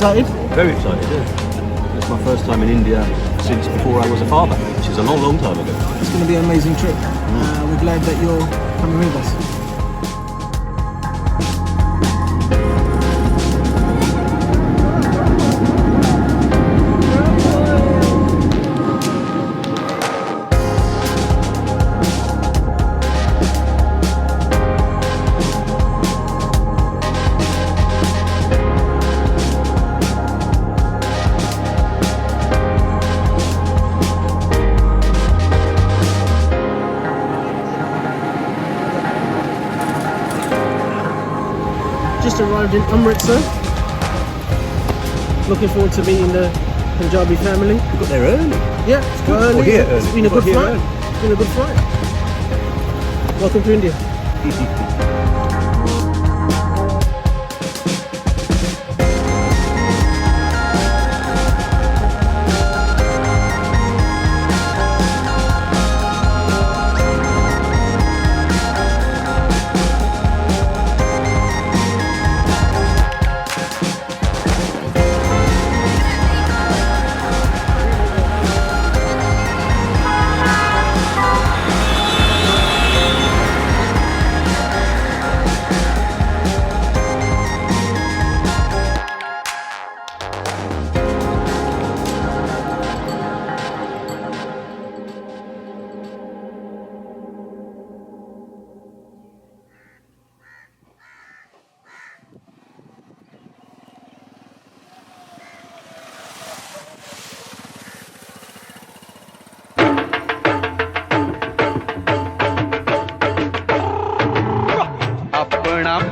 excited? Very excited, yeah. It's my first time in India since before I was a father, which is a long, long time ago. It's going to be an amazing trip. We're glad that you're coming with us. Just arrived in Amritsar. Looking forward to meeting the Punjabi family. You got there early. Yeah, it's good. Early. Here early. It's been a good flight. It's been a good flight. Welcome to India.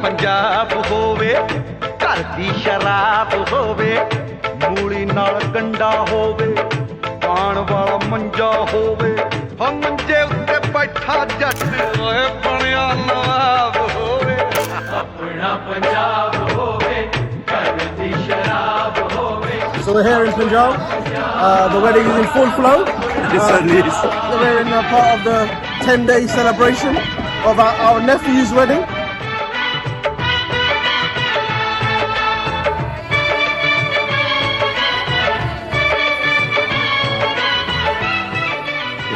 Punjab होवे घर दी शराब होवे मूली नाल गंडा होवे पान वाला मंजा होवे हम मंजे उत्ते बैठा जट ओए बनिया नवाब होवे अपना पंजाब होवे घर दी शराब होवे. So we're here in Punjab. The wedding is in full flow. It certainly is. We're in part of the 10-day celebration of our nephew's wedding.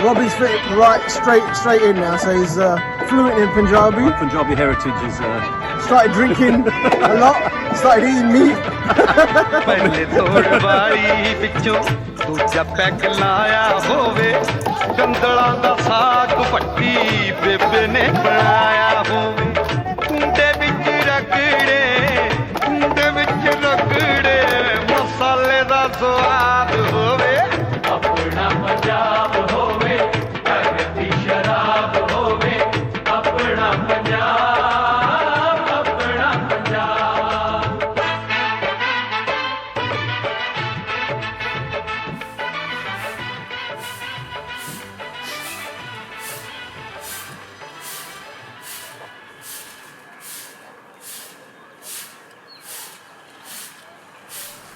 Robbie's fit right straight in now, so he's fluent in Punjabi. Punjabi heritage is... Started drinking a lot, started eating meat. पहले तोड़ वाली पिछों दूजा pack लाया होवे गंदला दा साग पट्टी बेबे ने बनाया होवे कुंडे विच रगड़े मसाले दा स्वाद होवे अपना पंजाब होवे घर दी शराब होवे अपना पंजाब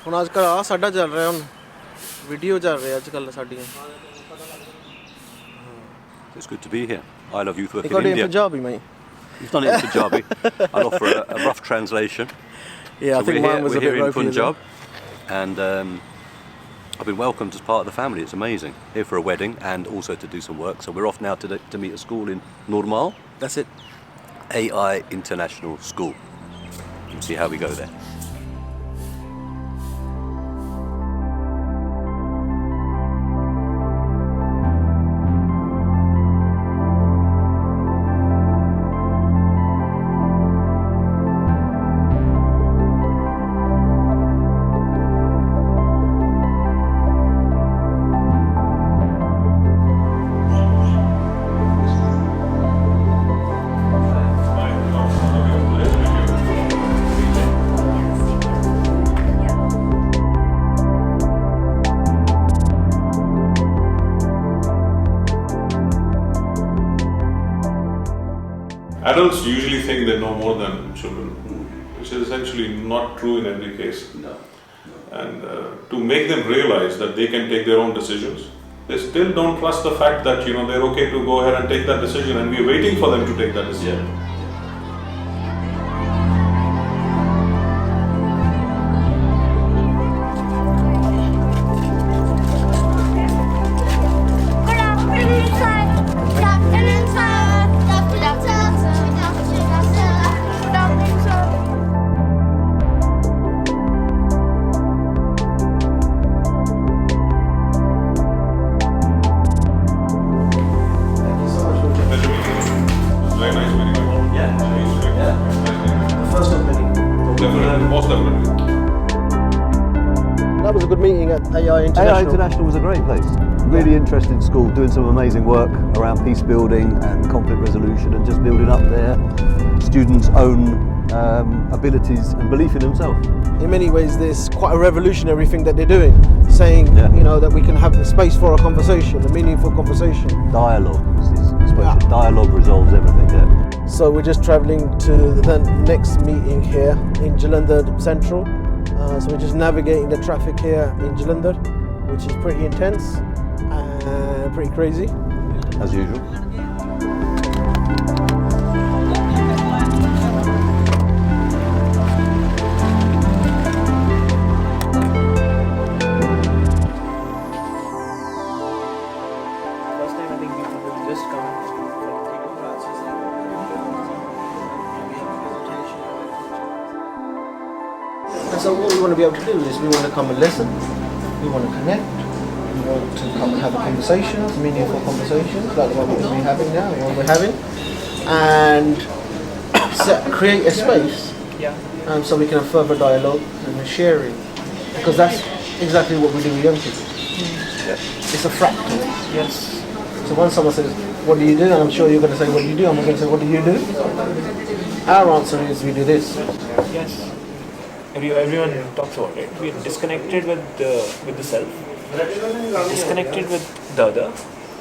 ਹੁਣ ਅੱਜ ਕੱਲ੍ਹ ਆ ਸਾਡਾ ਚੱਲ ਰਿਹਾ ਹੁਣ ਵੀਡੀਓ ਚੱਲ ਰਿਹਾ ਅੱਜ ਕੱਲ੍ਹ ਸਾਡੀਆਂ. It's good to be here. I love youth work You in got it in India. Punjabi, mate. You've done it in Punjabi. I'll offer a rough translation. Yeah, I think mine was a bit We're here in ropey as well. Punjab, and I've been welcomed as part of the family. It's amazing. Here for a wedding and also to do some work. So we're off now to meet a school in NURMAHAL. That's it. AI International School. We'll see how we go there. Adults usually think they know more than children, which is essentially not true in every case. No. And to make them realize that they can take their own decisions, they still don't trust the fact that they're okay to go ahead and take that decision, and we're waiting for them to take that decision. Yeah. most definitely. That was a good meeting at AI International. AI International was a great place. Really interesting school, doing some amazing work around peace building and conflict resolution and just building up their students' own abilities and belief in themselves. In many ways, there's quite a revolutionary thing that they're doing, saying that we can have the space for a conversation, a meaningful conversation. Dialogue dialogue resolves everything. Yeah. So we're just travelling to the next meeting here in Jalandhar Central. So we're just navigating the traffic here in Jalandhar, which is pretty intense and pretty crazy. As usual. So what we want to be able to do is we want to come and listen, we want to connect, we want to come and have conversations, meaningful conversations like the one we're having now, the one we're having, and create a space so we can have further dialogue and sharing, because that's exactly what we do with young people. It's a fractal. Yes. So when someone says, what do you do? And I'm sure you're going to say, what do you do? I'm going to say, what do you do? Our answer is, we do this. Yes. Everyone talks about it. We are disconnected with the self, disconnected with the other,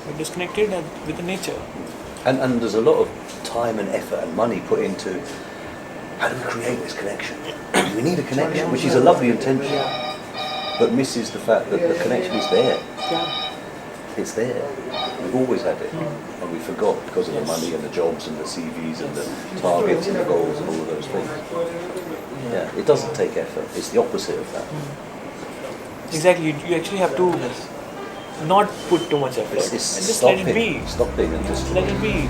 we're disconnected with the nature. And there's a lot of time and effort and money put into how do we create this connection? We need a connection, which is a lovely intention, but misses the fact that the connection is there. It's there. We've always had it, and we forgot because of the money and the jobs and the CVs and the targets and the goals and all of those things. Yeah, it doesn't take effort. It's the opposite of that. Exactly. You actually have to not put too much effort. It's and just let it be. Stopping and just let it be.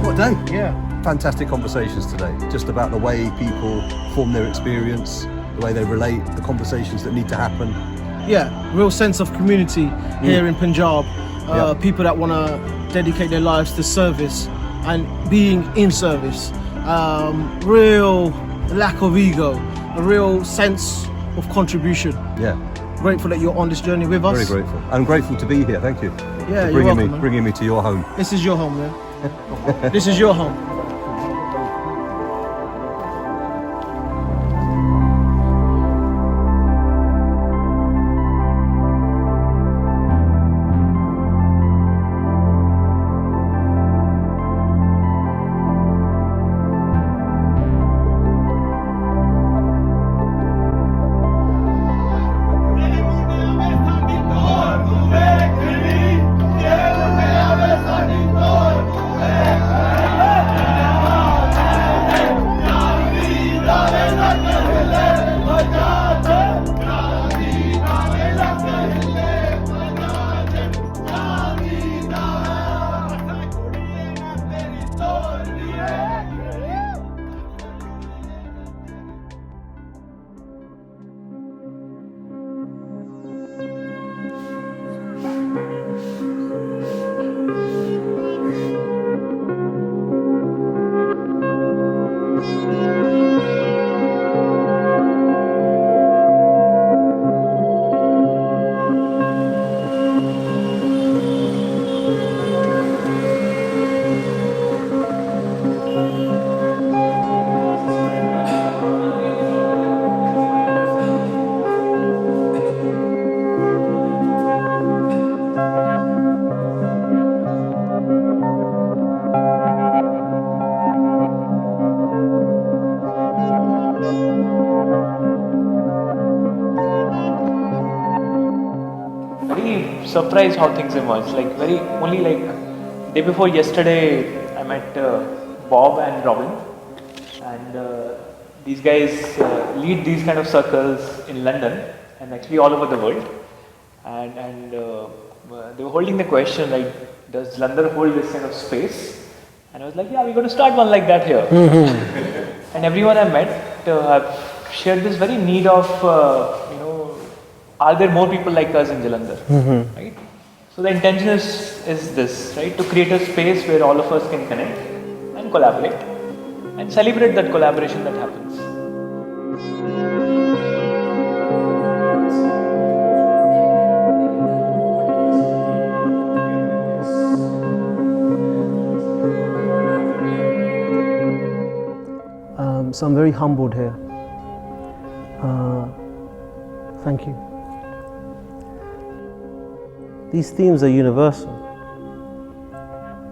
What a day! Yeah. Fantastic conversations today, just about the way people form their experience, the way they relate, the conversations that need to happen. Yeah, real sense of community here in Punjab. People that want to dedicate their lives to service and being in service. Real lack of ego, a real sense of contribution. Yeah. Grateful that you're on this journey with us. Very grateful. I'm grateful to be here. Thank you. Yeah, for you're welcome, man. bringing me to your home. This is your home, man. This is your home. Surprised how things emerge. Only day before yesterday, I met Bob and Robin, and these guys lead these kind of circles in London and actually all over the world. And they were holding the question does Jalandhar hold this kind of space? And I was like, yeah, we're going to start one like that here. And everyone I met have shared this very need of are there more people like us in Jalandhar? Right? So the intention is this, right? To create a space where all of us can connect and collaborate and celebrate that collaboration that happens. So I'm very humbled here. Thank you. These themes are universal.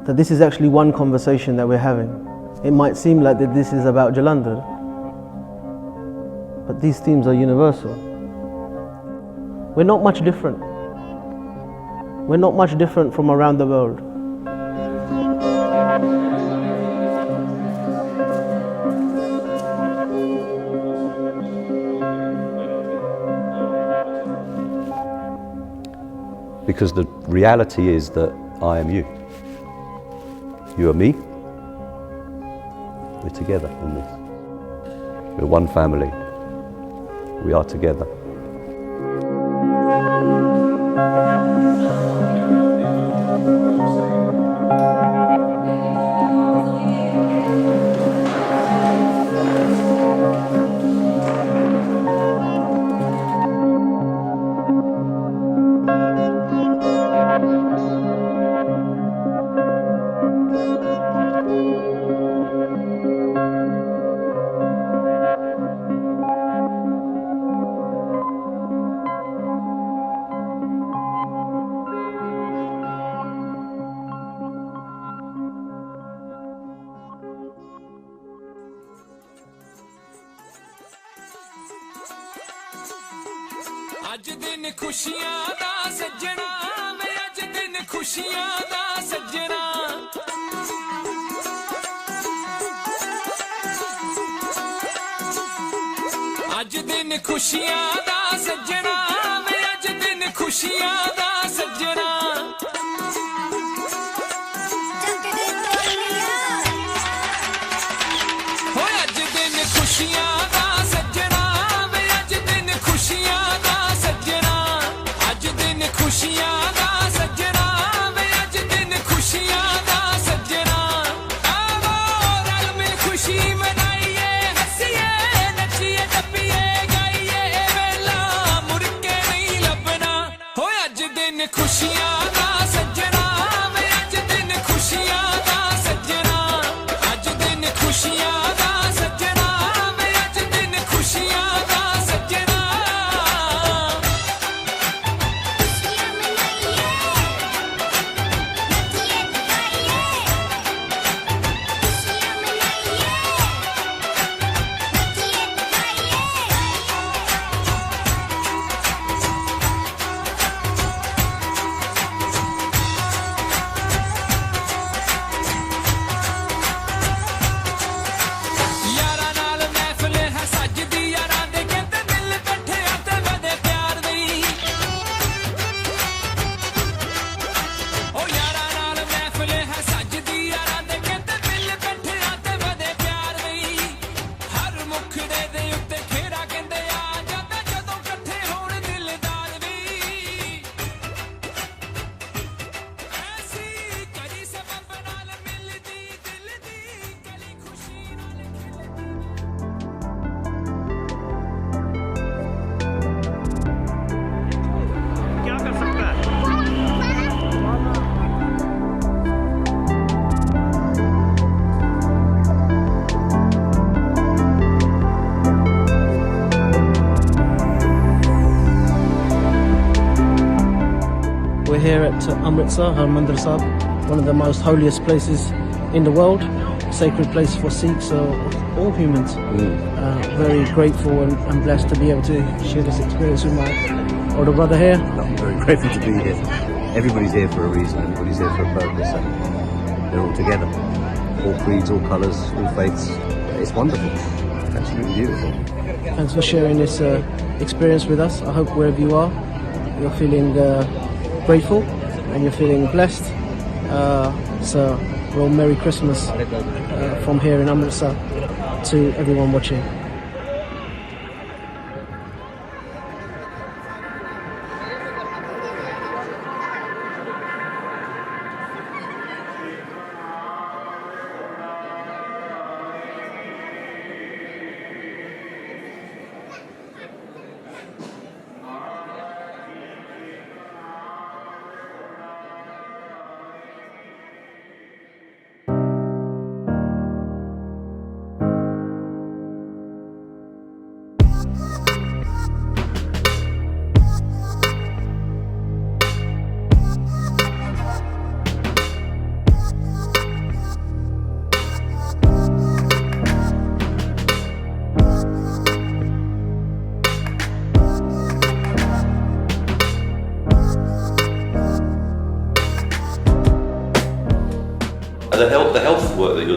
That this is actually one conversation that we're having. It might seem like that this is about Jalandhar, but these themes are universal. We're not much different. We're not much different from around the world. Because the reality is that I am you. You are me. We're together on this. We're one family. We are together. ਅੱਜ ਦਿਨ ਖੁਸ਼ੀਆਂ ਦਾ ਸੱਜਣਾ ਵੇ ਅੱਜ ਦਿਨ ਖੁਸ਼ੀਆਂ ਦਾ ਸੱਜਣਾ ਅੱਜ ਦਿਨ ਖੁਸ਼ੀਆਂ ਦਾ ਸੱਜਣਾ ਵੇ ਅੱਜ ਦਿਨ ਖੁਸ਼ੀਆਂ ਦਾ ਸੱਜਣਾ ਹੋਏ ਅੱਜ ਦਿਨ ਖੁਸ਼ੀਆਂ ਦਾ ਸੱਜਣਾ ਵੇ ਅੱਜ ਦਿਨ ਖੁਸ਼ੀਆਂ ਖੁਸ਼ੀਆਂ ਦਾ ਸੱਜਣਾ ਵੇ ਅੱਜ ਦਿਨ ਖੁਸ਼ੀਆਂ ਦਾ ਸੱਜਣਾ ਆਵੋ ਰਲ ਮਿਲ ਖੁਸ਼ੀ ਮਨਾਈਏ ਹੱਸੀਏ ਨੱਚੀਏ ਟੱਪੀਏ ਗਾਈਏ ਵੇਲਾ ਮੁੜ ਕੇ ਨਹੀਂ ਲੱਭਣਾ ਹੋਏ ਅੱਜ ਦਿਨ ਖੁਸ਼ੀਆਂ ਦਾ ਸੱਜਣਾ ਵੇ ਅੱਜ ਦਿਨ ਖੁਸ਼ੀਆਂ ਦਾ ਸੱਜਣਾ ਅੱਜ ਦਿਨ ਖੁਸ਼ੀਆਂ ਦਾ ਸੱਜਣਾ ਵੇ ਅੱਜ ਦਿਨ ਖੁਸ਼ੀਆਂ ਦਾ ਸੱਜਣਾ We're here at Amritsar, Harmandir Sahib, one of the most holiest places in the world, sacred place for Sikhs, all humans. Very grateful and blessed to be able to share this experience with my older brother here. I'm very grateful to be here. Everybody's here for a reason, everybody's here for a purpose, and they're all together. All creeds, all colours, all faiths. It's wonderful. Absolutely beautiful. Thanks for sharing this experience with us. I hope wherever you are, you're feeling grateful and you're feeling blessed. So, well, Merry Christmas from here in Amritsar to everyone watching.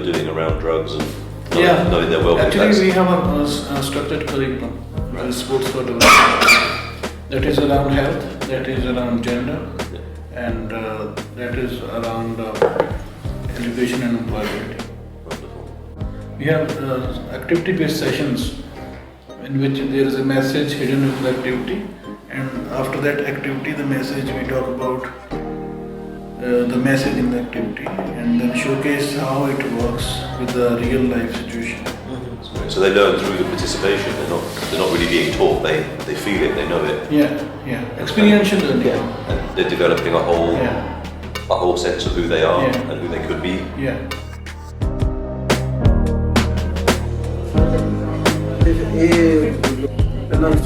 you're doing around drugs and Yeah, knowing their well-being. actually we have a structured curriculum, sports for development. That is around health, that is around gender, and that is around education and employability. Wonderful. We have activity-based sessions in which there is a message hidden in the activity, and after that activity, the message we talk about the message in the activity, and then showcase how it works with the real life situation. So they learn through the participation. They're not really being taught. They feel it. They know it. Yeah, experiential learning. And they're developing a whole Yeah, sense of who they are Yeah. and who they could be. yeah.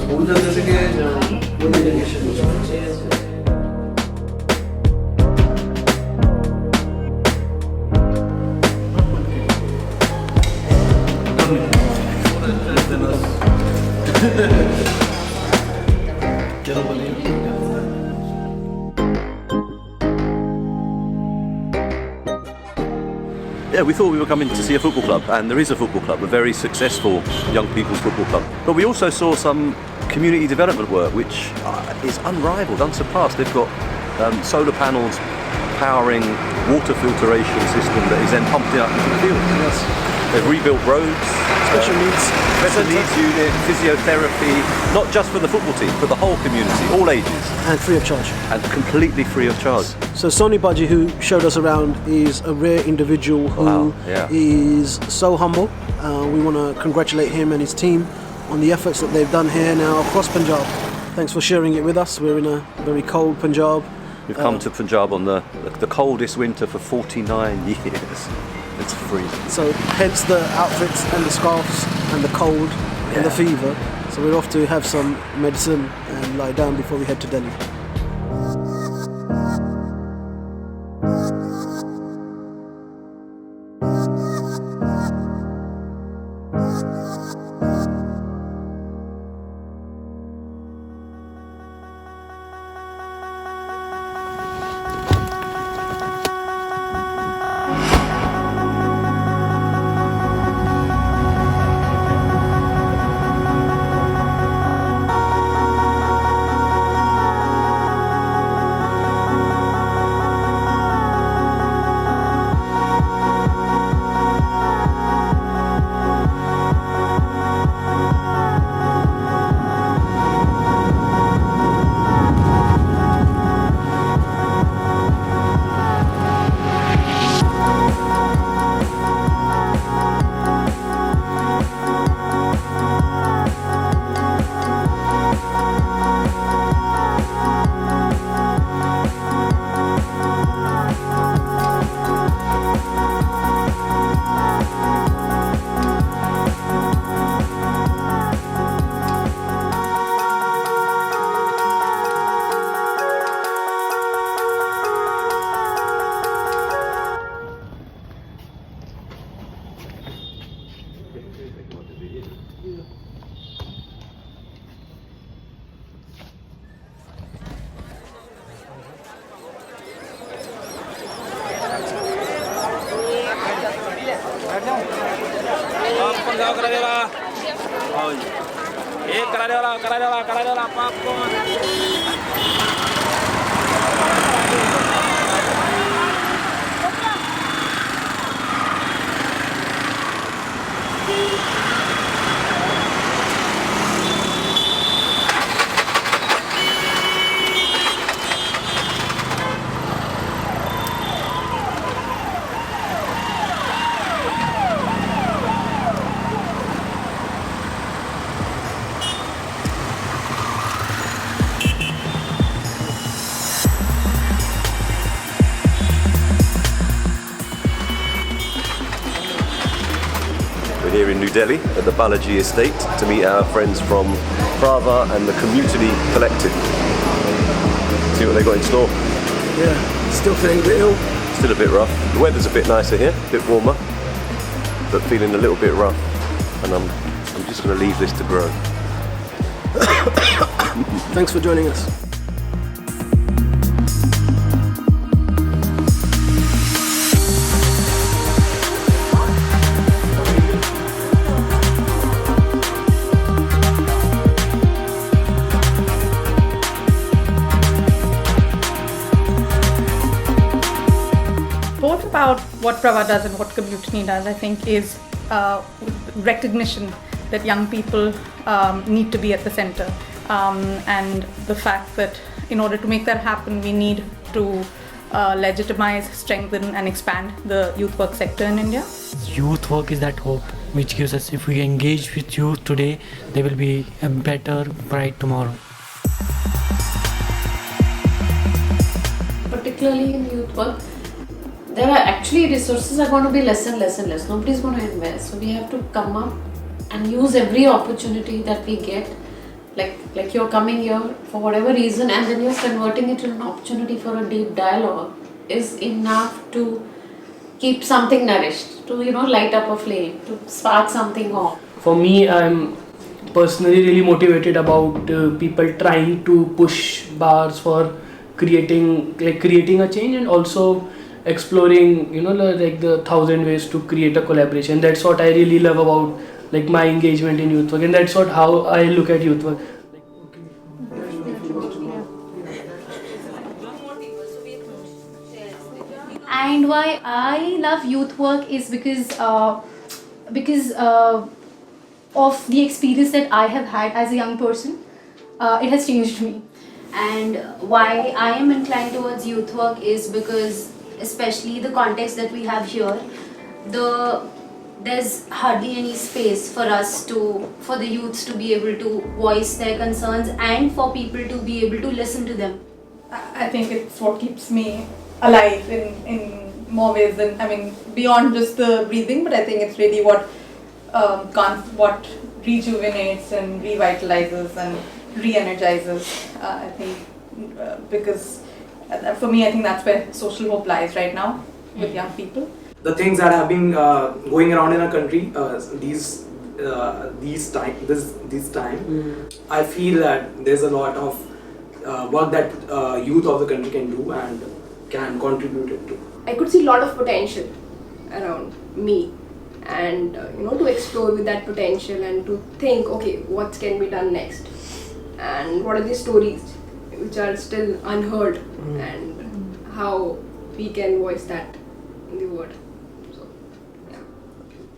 School जाते थे Yeah, we thought we were coming to see a football club, and there is a football club, a very successful young people's football club. But we also saw some community development work, which is unrivaled, unsurpassed. They've got solar panels powering water filtration system that is then pumped out into the fields. Yes. They've rebuilt roads, Special needs unit, physiotherapy, not just for the football team, for the whole community, all ages, and free of charge. and completely free of charge. So Sonny Baji, who showed us around, is a rare individual who is Wow, so humble. We want to congratulate him and his team on the efforts that they've done here now across Punjab. Thanks for sharing it with us. We're in a very cold Punjab. We've come to Punjab on the coldest winter for 49 years. It's freezing. So hence the outfits and the scarves and the cold and the fever. So we're off to have some medicine and lie down before we head to Delhi. Here in New Delhi at the Balaji estate to meet our friends from Prava and the COMMUTINY collective. See what they got in store. Yeah, still feeling a bit ill. Still a bit rough. The weather's a bit nicer here, a bit warmer, but feeling a little bit rough. And I'm just going to leave this to grow. Thanks for joining us. about what Prava does and what COMMUTINY does, I think, is recognition that young people need to be at the center, and the fact that in order to make that happen, we need to legitimize, strengthen and expand the youth work sector in India. Youth work is that hope which gives us, if we engage with youth today, there will be a better, bright tomorrow. Particularly in youth work, there are actually resources are going to be less and less and less. Nobody's going to invest. So we have to come up and use every opportunity that we get. Like you're coming here for whatever reason, and then you're converting it into an opportunity for a deep dialogue is enough to keep something nourished, to light up a flame, to spark something off. For me, I'm personally really motivated about people trying to push bars for creating a change, and also exploring like the 1,000 ways to create a collaboration. That's what I really love about my engagement in youth work, and that's how I look at youth work. And why I love youth work is because of the experience that I have had as a young person. It has changed me. And why I am inclined towards youth work is because, especially the context that we have here, there's hardly any space for the youths to be able to voice their concerns and for people to be able to listen to them. I think it's what keeps me alive in more ways than, beyond just the breathing, but I think it's really what rejuvenates and revitalizes and re-energizes. I think because for me, I think that's where social hope lies right now with young people. The things that have been going around in our country this time, I feel that there's a lot of work that youth of the country can do and can contribute it to. I could see a lot of potential around me, and to explore with that potential and to think, okay, what can be done next, and what are the stories which are still unheard, and how we can voice that in the world. So, yeah.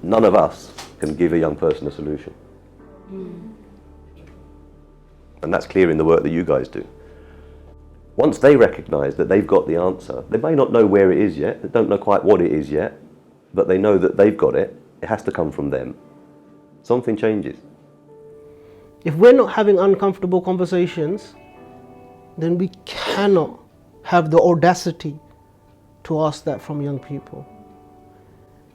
None of us can give a young person a solution. And that's clear in the work that you guys do. Once they recognise that they've got the answer, they may not know where it is yet, they don't know quite what it is yet, but they know that they've got it, it has to come from them. Something changes. If we're not having uncomfortable conversations, then we cannot have the audacity to ask that from young people.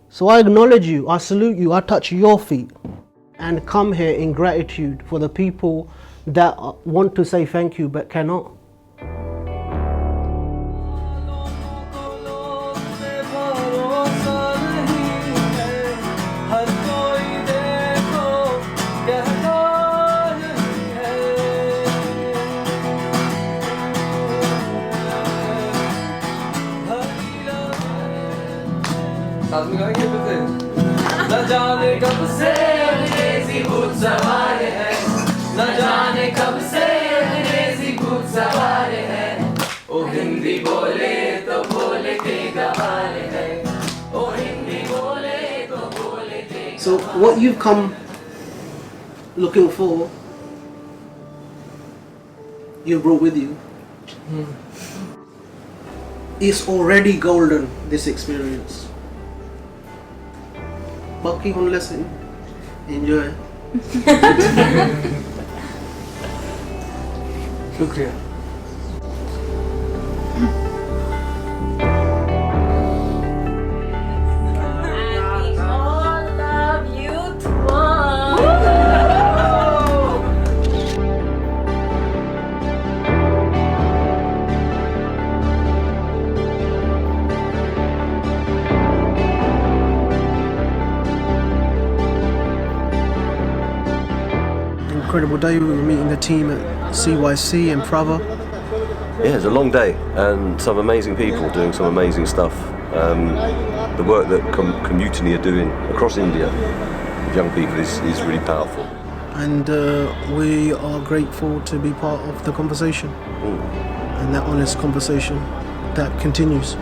So I acknowledge you, I salute you, I touch your feet and come here in gratitude for the people that want to say thank you but cannot. So what you've come looking for, you brought with you. It's already golden, this experience. But keep on listening. Enjoy. Shukriya. Incredible day. We were meeting the team at CYC and Prava. Yeah, it's a long day and some amazing people doing some amazing stuff. The work that COMMUTINY are doing across India with young people is really powerful. And we are grateful to be part of the conversation. And that honest conversation that continues.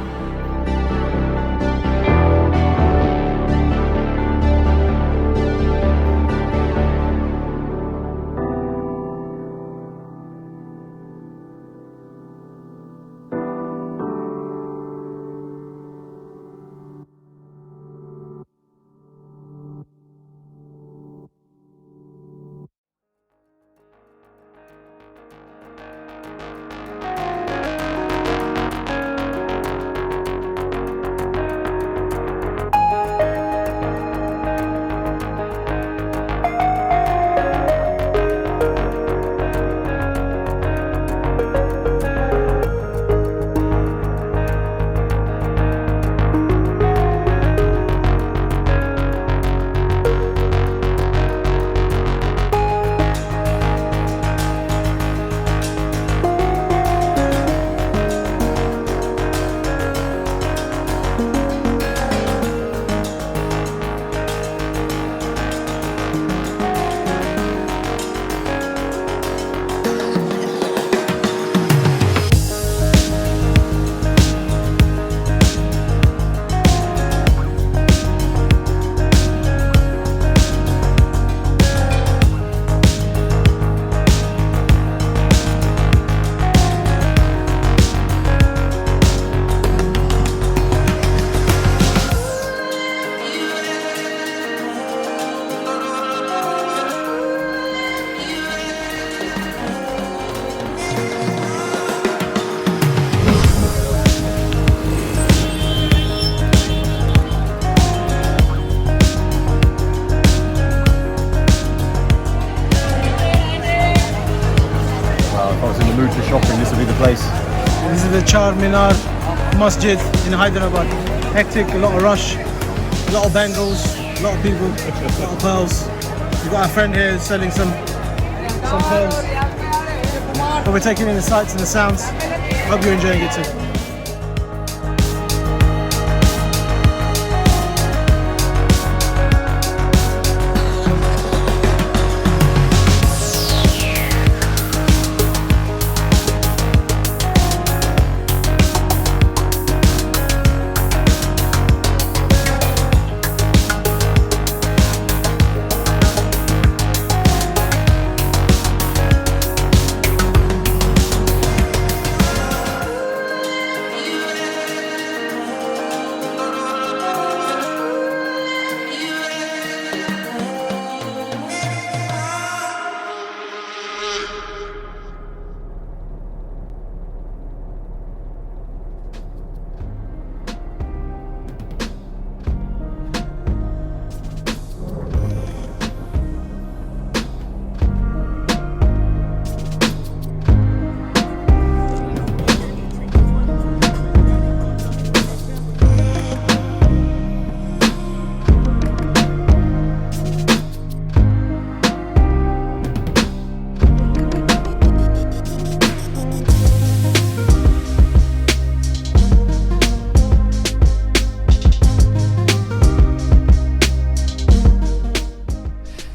place. This is the Char Minar Masjid in Hyderabad. Hectic, a lot of rush, a lot of bangles, a lot of people, a lot of pearls. We've got our friend here selling some pearls. But we're taking in the sights and the sounds. Hope you're enjoying it too.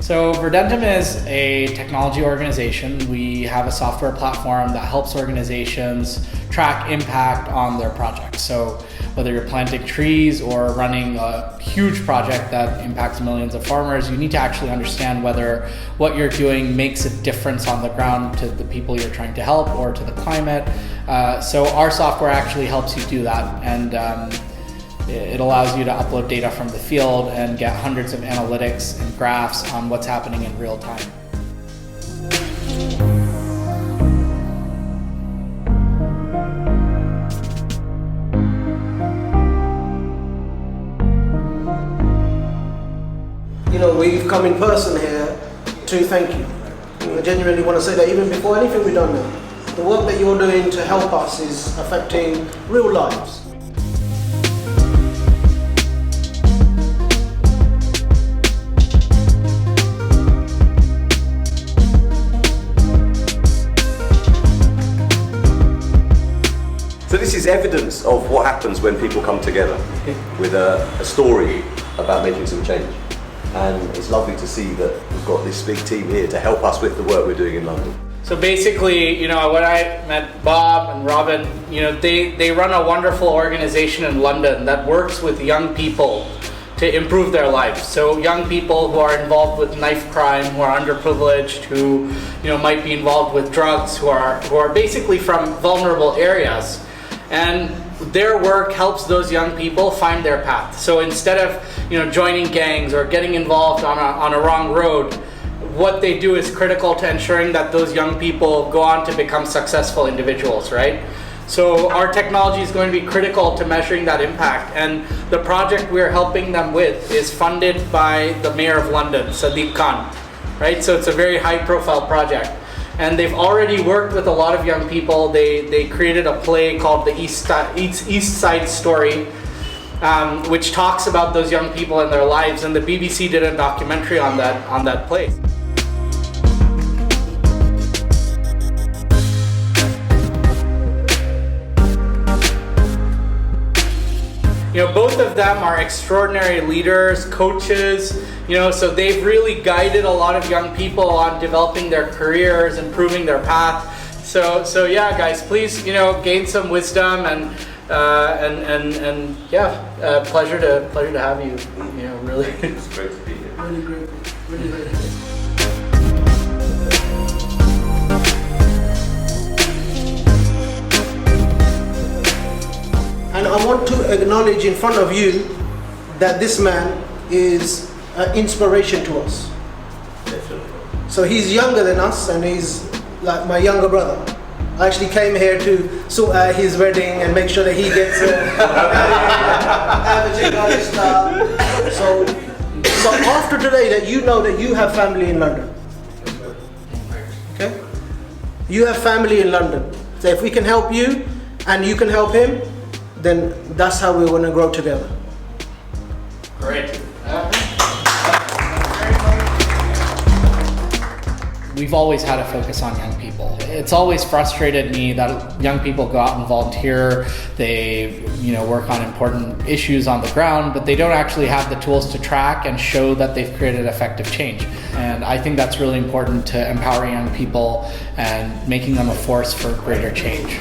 So Verdentum is a technology organization. We have a software platform that helps organizations track impact on their projects. So whether you're planting trees or running a huge project that impacts millions of farmers, you need to actually understand whether what you're doing makes a difference on the ground to the people you're trying to help or to the climate. So our software actually helps you do that, and it allows you to upload data from the field and get hundreds of analytics and graphs on what's happening in real time. You know, we've come in person here to thank you. I genuinely want to say that even before anything we've done now, the work that you're doing to help us is affecting real lives. So this is evidence of what happens when people come together with a story about making some change. And it's lovely to see that we've got this big team here to help us with the work we're doing in London. So basically, you know, when I met Bob and Robin, you know, they run a wonderful organization in London that works with young people to improve their lives. So young people who are involved with knife crime, who are underprivileged, who, you know, might be involved with drugs, who are basically from vulnerable areas. And their work helps those young people find their path. So instead of, you know, joining gangs or getting involved on a wrong road, what they do is critical to ensuring that those young people go on to become successful individuals, right? So our technology is going to be critical to measuring that impact. And the project we're helping them with is funded by the Mayor of London, Sadiq Khan, right? So it's a very high profile project. And they've already worked with a lot of young people. They created a play called the East Side Story, which talks about those young people and their lives. And the BBC did a documentary on that play. You know, both of them are extraordinary leaders, coaches, you know, so they've really guided a lot of young people on developing their careers, improving their path. So yeah, guys, please, you know, gain some wisdom and yeah, pleasure to have you. You know, really. It's great to be here. Really great. Really great. And I want to acknowledge in front of you that this man is an inspiration to us. Definitely. So he's younger than us and he's like my younger brother. I actually came here to sort out his wedding and make sure that he gets So after today that you know that you have family in London. Okay? You have family in London. So if we can help you and you can help him, then that's how we're going to grow together. Great. We've always had a focus on young people. It's always frustrated me that young people go out and volunteer, they work on important issues on the ground, but they don't actually have the tools to track and show that they've created effective change. And I think that's really important to empower young people and making them a force for greater change.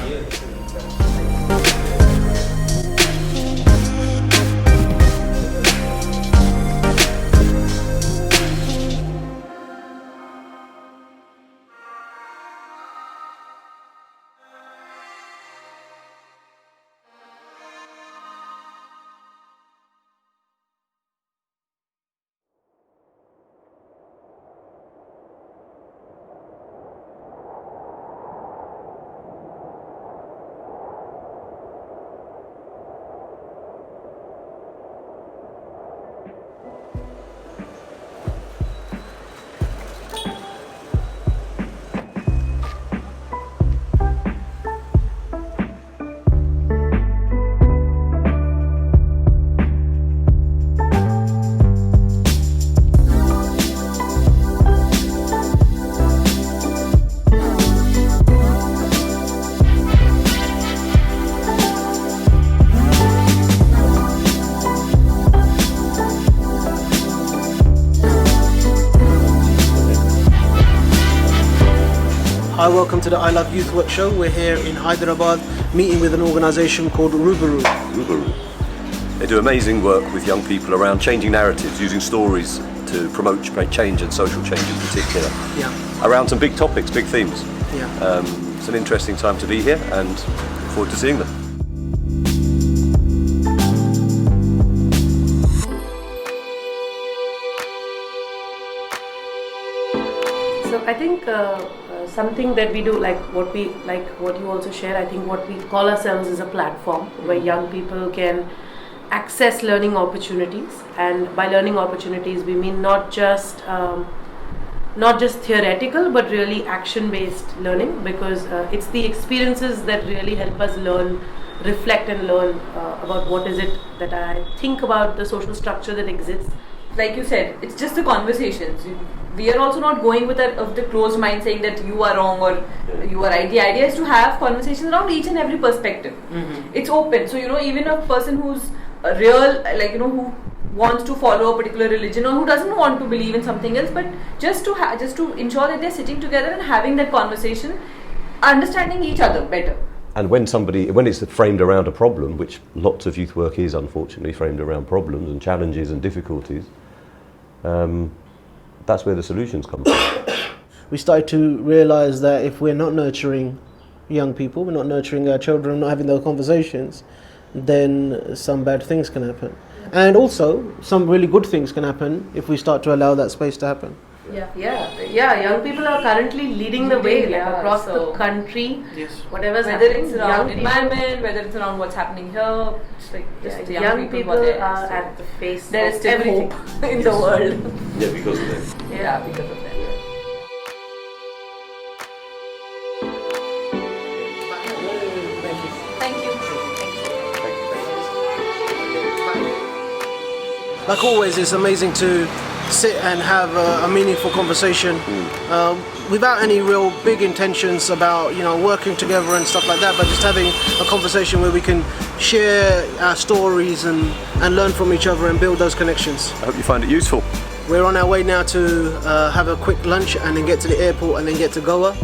Hi, welcome to the I Love Youth Work Show. We're here in Hyderabad meeting with an organisation called RUBAROO. RUBAROO. They do amazing work with young people around changing narratives, using stories to promote change and social change in particular. Yeah. Around some big topics, big themes. Yeah. It's an interesting time to be here and look forward to seeing them. So I think something that we do, like what you also share, I think what we call ourselves is a platform where young people can access learning opportunities, and by learning opportunities we mean not just theoretical but really action-based learning, because it's the experiences that really help us learn, reflect and learn about what is it that I think about the social structure that exists. Like you said, it's just the conversations. We are also not going with the closed mind saying that you are wrong or you are right. The idea is to have conversations around each and every perspective. It's open. So, even a person who's a real, who wants to follow a particular religion or who doesn't want to believe in something else, but just to ensure that they're sitting together and having that conversation, understanding each other better. And when it's framed around a problem, which lots of youth work is unfortunately framed around problems and challenges and difficulties, that's where the solutions come from. We started to realise that if we're not nurturing young people, we're not nurturing our children, not having those conversations, then some bad things can happen. And also, some really good things can happen if we start to allow that space to happen. Yeah. Young people are currently leading the way across the country. Yes. Whatever's Whether happening, it's around young environment, whether it's around what's happening here, it's like just the young people there, are so at the face. there is still everything hope in the world. Yeah, because of that. Yeah, because of that. Like always, it's amazing to sit and have a meaningful conversation without any real big intentions about working together and stuff like that, but just having a conversation where we can share our stories and learn from each other and build those connections. I hope you find it useful. We're on our way now to have a quick lunch and then get to the airport and then get to Goa.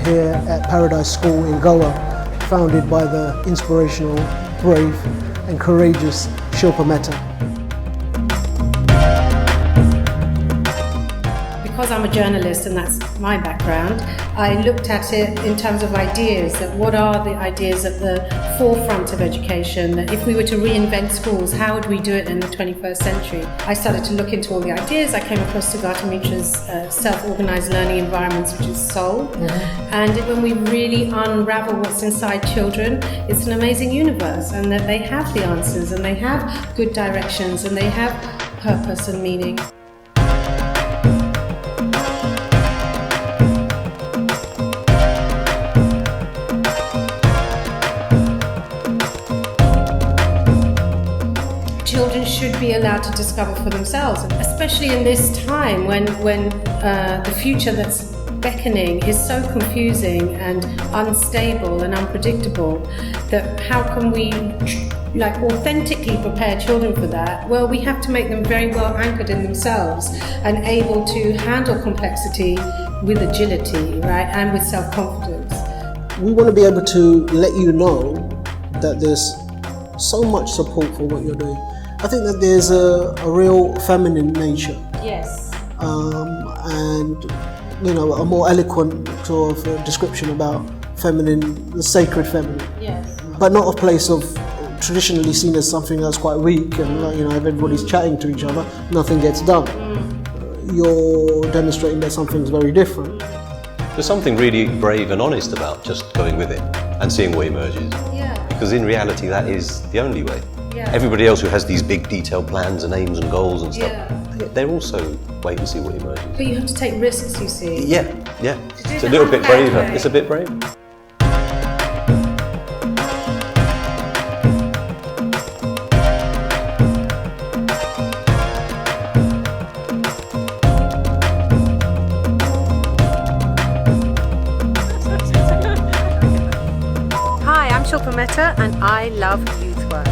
here at Paradise School in Goa, founded by the inspirational, brave and courageous Shilpa Mehta. Because I'm a journalist and that's my background, I looked at it in terms of ideas, that what are the ideas at the forefront of education, that if we were to reinvent schools, how would we do it in the 21st century? I started to look into all the ideas. I came across Sugata Mitra's self-organised learning environments, which is SOUL. And when we really unravel what's inside children, it's an amazing universe, and that they have the answers and they have good directions and they have purpose and meaning. Children should be allowed to discover for themselves, especially in this time when the future that's beckoning is so confusing and unstable and unpredictable, that how can we authentically prepare children for that? Well, we have to make them very well anchored in themselves and able to handle complexity with agility, right, and with self-confidence. We want to be able to let you know that there's so much support for what you're doing. I think that there's a real feminine nature. Yes. And a more eloquent sort of description about feminine, the sacred feminine. Yes. But not a place of traditionally seen as something that's quite weak and everybody's chatting to each other, nothing gets done. You're demonstrating that something's very different. There's something really brave and honest about just going with it and seeing what emerges. Yeah. Because in reality, that is the only way. Yeah. Everybody else who has these big detailed plans and aims and goals and stuff, Yeah. they're also wait and see what emerges. But you have to take risks, you see. Yeah. It's a little bit braver. It's a bit brave. Hi, I'm Shilpa Mehta and I love youth work.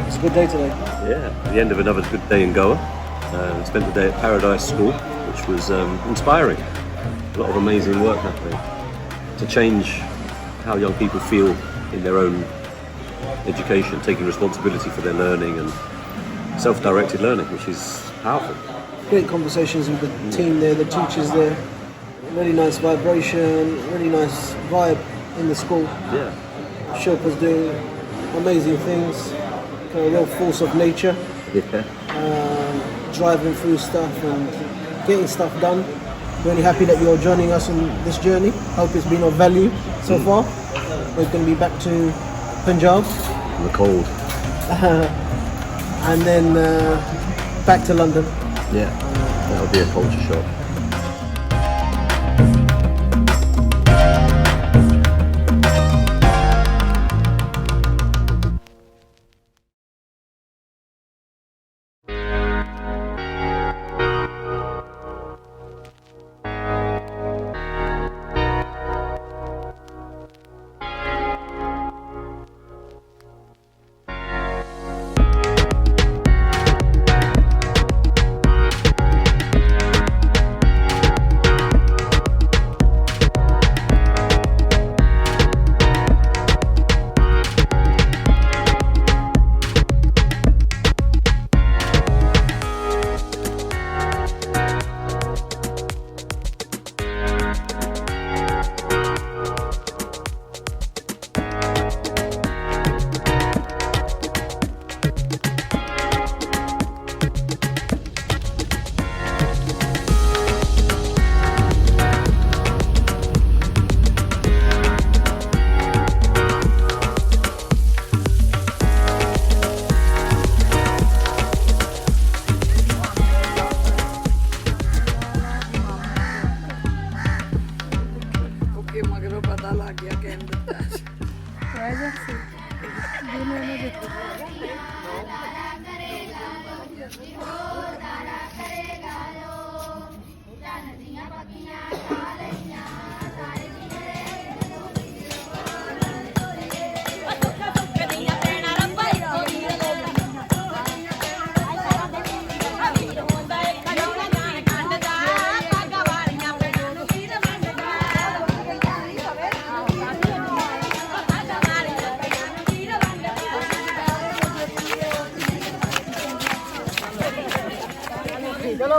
It's a good day today. Yeah, the end of another good day in Goa. We spent the day at Paradise School, which was inspiring. A lot of amazing work happening to change how young people feel in their own education, taking responsibility for their learning and self-directed learning, which is powerful. Great conversations with the team there, the teachers there. Really nice vibration, really nice vibe in the school. Yeah. Shilpa's doing amazing things, kind of real force of nature. Yeah. Driving through stuff and getting stuff done. Really happy that you're joining us on this journey. Hope it's been of value so far. We're going to be back to Punjab. In the cold. And then back to London. Yeah, that'll be a culture shock.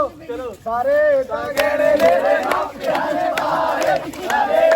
चलो सारे तगड़े ले लेना प्यारे बारे सारे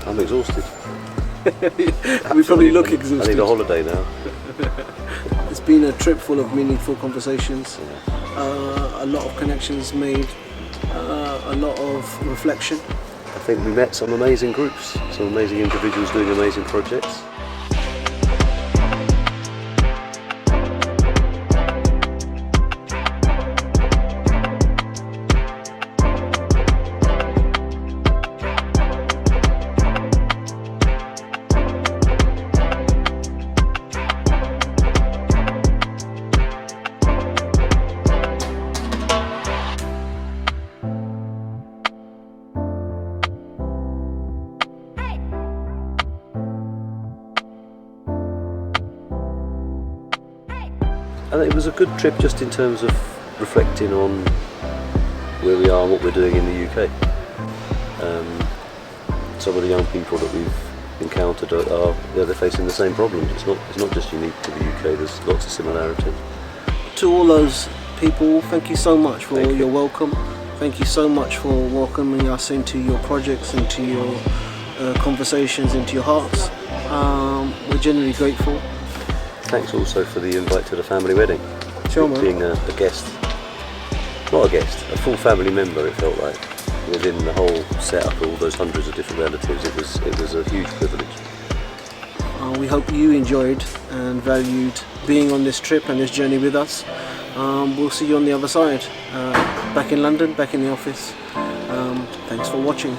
I'm exhausted. We probably look exhausted. I need a holiday now. It's been a trip full of meaningful conversations, a lot of connections made, a lot of reflection. I think we met some amazing groups, some amazing individuals doing amazing projects. And it was a good trip just in terms of reflecting on where we are and what we're doing in the UK. Some of the young people that we've encountered they're facing the same problems. It's not just unique to the UK, there's lots of similarities. To all those people, thank you so much for your welcome. Thank you so much for welcoming us into your projects, into your conversations, into your hearts. We're genuinely grateful. Thanks also for the invite to the family wedding. Sure, man. Being a guest, not a guest, a full family member. It felt like within the whole setup, all those hundreds of different relatives. It was a huge privilege. We hope you enjoyed and valued being on this trip and this journey with us. We'll see you on the other side, back in London, back in the office. Thanks for watching.